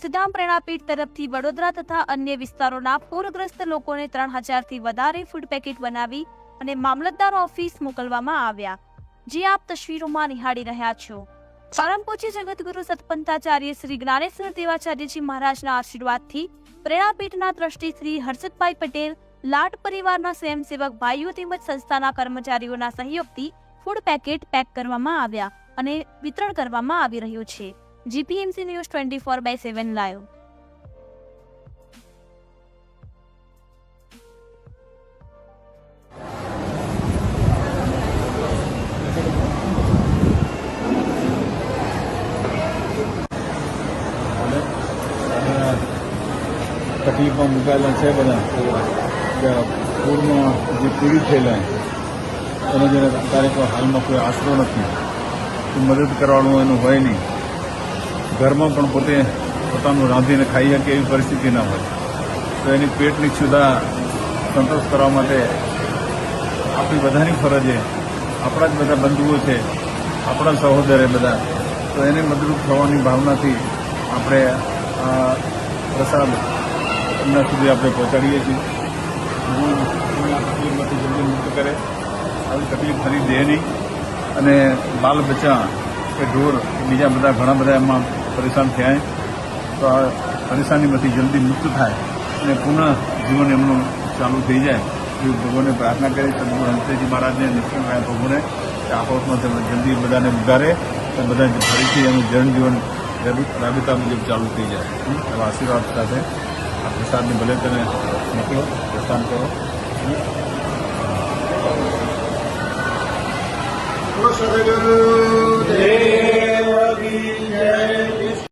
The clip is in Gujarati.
અક્ષરધામ પ્રેરણાપીઠ તરફથી વડોદરા તથા અન્ય વિસ્તારોના પૂરગ્રસ્ત લોકોને 3000 થી વધારે ફૂડ પેકેટ બનાવી અને મામલતદાર ઓફિસ મોકલવામાં આવ્યા, જે આપ તસવીરોમાં નિહાળી રહ્યા છો। પરમ પૂજ્ય જગતગુરુ સતપંથાચાર્ય શ્રી જ્ઞાનેશ્વર દેવાચાર્યજી મહારાજના આશીર્વાદથી પ્રેરણાપીઠના ટ્રસ્ટી શ્રી હર્ષદભાઈ પટેલ, લાડ પરિવારના સ્વયંસેવક ભાઈઓ તેમજ સંસ્થાના કર્મચારીઓના સહયોગથી ફૂડ પેકેટ પેક કરવામાં આવ્યા અને વિતરણ કરવામાં આવી રહ્યું છે। GPMC news 24/7 live. તકલીફમાં મુકાયેલા છે બધા પૂરમાં જે પીડિત થયેલા એને જેને અત્યારે કોઈ હાલમાં કોઈ આશરો નથી, મદદ કરવાનું એનું હોય નહીં, ઘરમાં પણ પોતે પોતાનું રાંધીને ખાઈ શકે એવી પરિસ્થિતિ ના હોય, તો એની પેટની ક્ષુધા સંતોષ કરવા માટે આપણી બધાની ફરજ છે, આપણા જ બધા બંધુઓ છે, આપણા સહોદરે બધા, તો એને મદદરૂપ થવાની ભાવનાથી આપણે આ પ્રસાદ એમના સુધી આપણે પહોંચાડીએ છીએ। આ તકલીફમાંથી જલ્દી મુક્ત કરે, આવી તકલીફ ફરી દે નહીં, અને બાલ બચ્ચા કે ઢોર બીજા બધા ઘણા બધા એમાં પરેશાન થયા, તો આ પરેશાનીમાંથી જલ્દી મુક્ત થાય અને પુનઃ જીવન એમનું ચાલુ થઈ જાય એવી ભગવાનને પ્રાર્થના કરી। સદગુરુ હંસદેવજી મહારાજને નિષ્ઠાન રહ્યા પ્રભુને આપોસમાં જલ્દી બધાને ઉગારે અને બધા ફરીથી એનું જનજીવન રાબેતા મુજબ ચાલુ થઈ જાય એવા આશીર્વાદ સાથે આ પ્રસાદને ભલે તમે મોકલો, પ્રસ્થાન કરો।